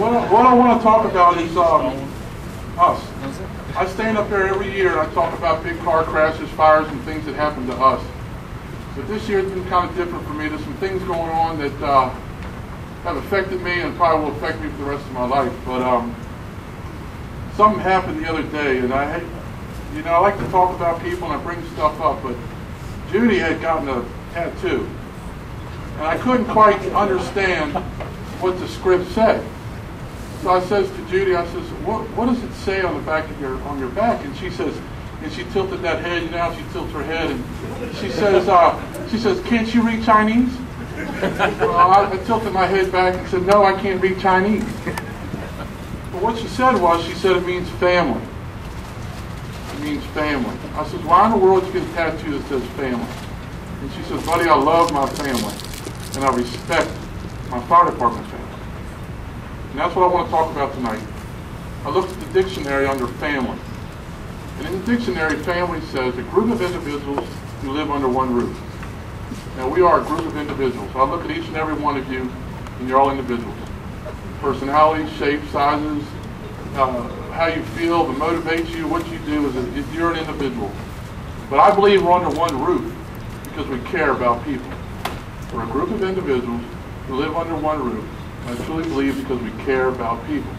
What I want to talk about is us. I stand up there every year and I talk about big car crashes, fires, and things that happen to us. But this year it's been kind of different for me. There's some things going on that have affected me and probably will affect me for the rest of my life. But something happened the other day, and I like to talk about people and I bring stuff up, but Judy had gotten a tattoo, and I couldn't quite understand what the script said. So I says to Judy, I says, what does it say on the back of on your back? And she says, and she tilted that head, you know how she tilts her head, and she says, can't you read Chinese? Well, I tilted my head back and said, no, I can't read Chinese. But what she said it means family. It means family. I said, why in the world did you get a tattoo that says family? And she says, buddy, I love my family, and I respect my fire department family. And that's what I want to talk about tonight. I looked at the dictionary under family. And in the dictionary, family says a group of individuals who live under one roof. Now, we are a group of individuals. I look at each and every one of you, and you're all individuals. Personalities, shapes, sizes, how you feel, what motivates you, what you do, you're an individual. But I believe we're under one roof because we care about people. We're a group of individuals who live under one roof. I truly believe because we care about people.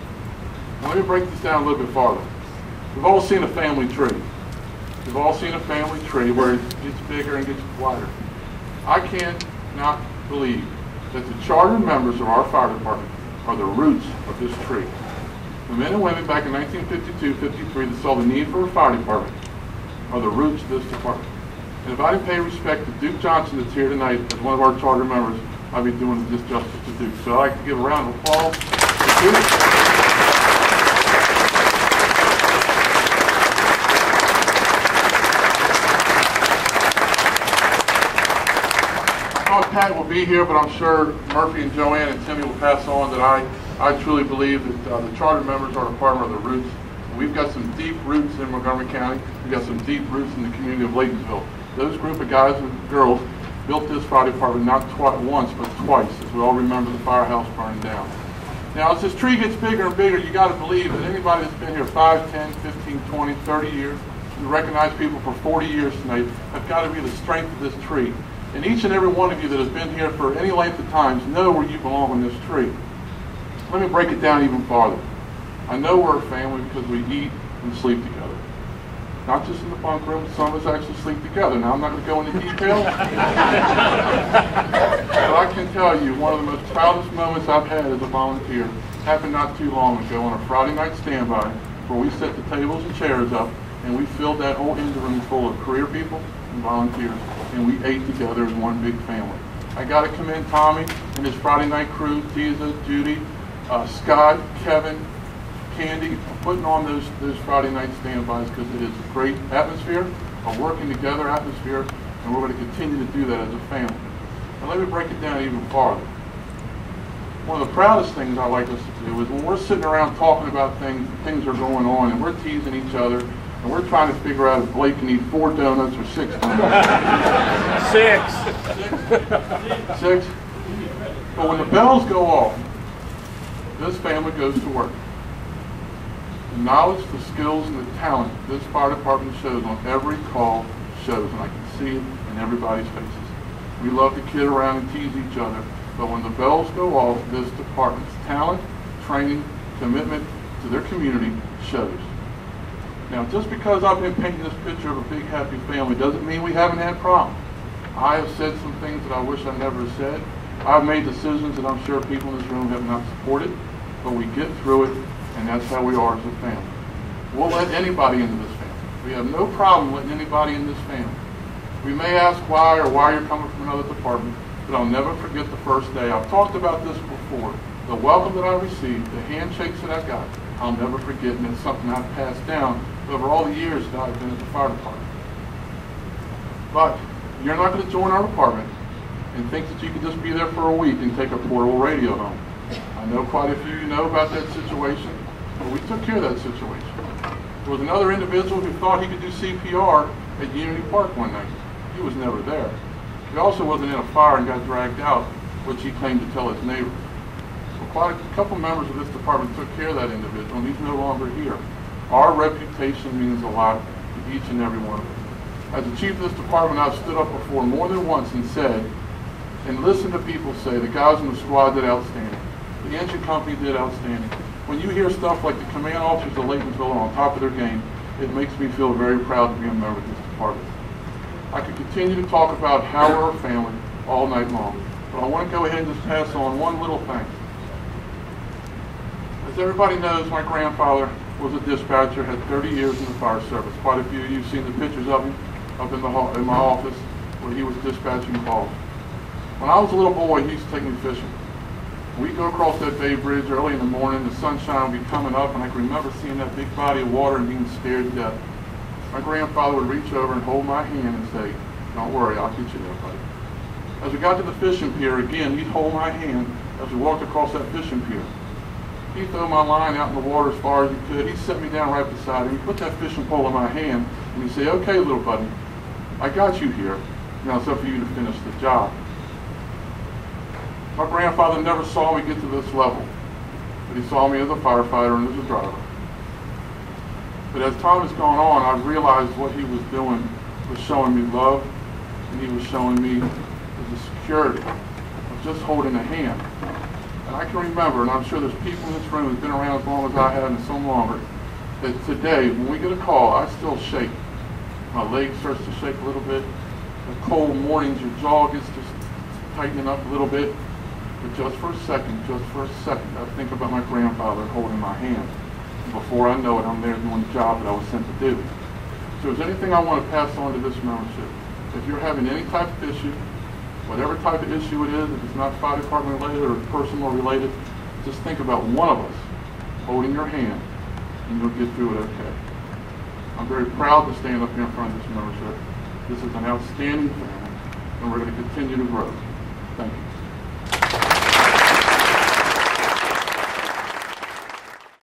Now let me break this down a little bit farther. We've all seen a family tree. We've all seen a family tree where it gets bigger and gets wider. I can't not believe that the charter members of our fire department are the roots of this tree. The men and women back in 1952, 53 that saw the need for a fire department are the roots of this department. And if I didn't pay respect to Duke Johnson that's here tonight as one of our charter members, I'd be doing a disjustice to Duke. So I'd like to give a round of applause to Duke. I thought Pat will be here, but I'm sure Murphy and Joanne and Timmy will pass on that I truly believe that the charter members are a part of the roots. We've got some deep roots in Montgomery County. We've got some deep roots in the community of Laytonsville. Those group of guys and girls built this fire department not once, but twice, as we all remember the firehouse burning down. Now, as this tree gets bigger and bigger, you got to believe that anybody that's been here 5, 10, 15, 20, 30 years, we recognize people for 40 years tonight, have got to be the strength of this tree. And each and every one of you that has been here for any length of time know where you belong in this tree. Let me break it down even farther. I know we're a family because we eat and sleep together. Not just in the bunk room, some of us actually sleep together. Now, I'm not going to go into detail, but I can tell you one of the most proudest moments I've had as a volunteer happened not too long ago on a Friday night standby where we set the tables and chairs up and we filled that whole engine room full of career people and volunteers, and we ate together as one big family. I got to commend Tommy and his Friday night crew, Tiza, Judy, Scott, Kevin, Candy, putting on those Friday night standbys because it is a great atmosphere, a working together atmosphere, and we're going to continue to do that as a family. And let me break it down even farther. One of the proudest things I like us to do is when we're sitting around talking about things are going on, and we're teasing each other, and we're trying to figure out if Blake can eat 4 donuts or 6 donuts. 6. 6? But when the bells go off, this family goes to work. The knowledge, the skills, and the talent this fire department shows on every call shows, and I can see it in everybody's faces. We love to kid around and tease each other, but when the bells go off, this department's talent, training, commitment to their community shows. Now, just because I've been painting this picture of a big, happy family doesn't mean we haven't had problems. I have said some things that I wish I never said. I've made decisions that I'm sure people in this room have not supported, but we get through it, and that's how we are as a family. We'll let anybody into this family. We have no problem letting anybody in this family. We may ask why or why you're coming from another department, but I'll never forget the first day. I've talked about this before. The welcome that I received, the handshakes that I got, I'll never forget, and it's something I've passed down over all the years that I've been at the fire department. But you're not going to join our department and think that you can just be there for a week and take a portable radio home. I know quite a few of you know about that situation, but we took care of that situation. There was another individual who thought he could do CPR at Unity Park one night. He was never there. He also wasn't in a fire and got dragged out, which he claimed to tell his neighbor. Well, quite a couple members of this department took care of that individual, and he's no longer here. Our reputation means a lot to each and every one of us. As the chief of this department, I've stood up before more than once and said, and listened to people say, the guys in the squad did outstanding. The engine company did outstanding. When you hear stuff like the command officers of Laytonville are on top of their game, it makes me feel very proud to be a member of this department. I could continue to talk about how we're a family all night long, but I want to go ahead and just pass on one little thing. As everybody knows, my grandfather was a dispatcher, had 30 years in the fire service. Quite a few of you have seen the pictures of him up in my office where he was dispatching calls. When I was a little boy, he used to take me fishing. We'd go across that Bay Bridge early in the morning, the sunshine would be coming up, and I can remember seeing that big body of water and being scared to death. My grandfather would reach over and hold my hand and say, "Don't worry, I'll get you there, buddy." As we got to the fishing pier, again, he'd hold my hand as we walked across that fishing pier. He'd throw my line out in the water as far as he could. He'd set me down right beside him. He'd put that fishing pole in my hand, and he'd say, "Okay, little buddy, I got you here. Now it's up for you to finish the job." My grandfather never saw me get to this level, but he saw me as a firefighter and as a driver. But as time has gone on, I've realized what he was doing was showing me love, and he was showing me the security of just holding a hand. And I can remember, and I'm sure there's people in this room who've been around as long as I have and some longer, that today, when we get a call, I still shake. My leg starts to shake a little bit. The cold mornings, your jaw gets just tightening up a little bit. But just for a second, I think about my grandfather holding my hand. And before I know it, I'm there doing the job that I was sent to do. So if there's anything I want to pass on to this membership, if you're having any type of issue, whatever type of issue it is, if it's not fire department related or personal related, just think about one of us holding your hand, and you'll get through it okay. I'm very proud to stand up here in front of this membership. This is an outstanding family, and we're going to continue to grow. Thank you.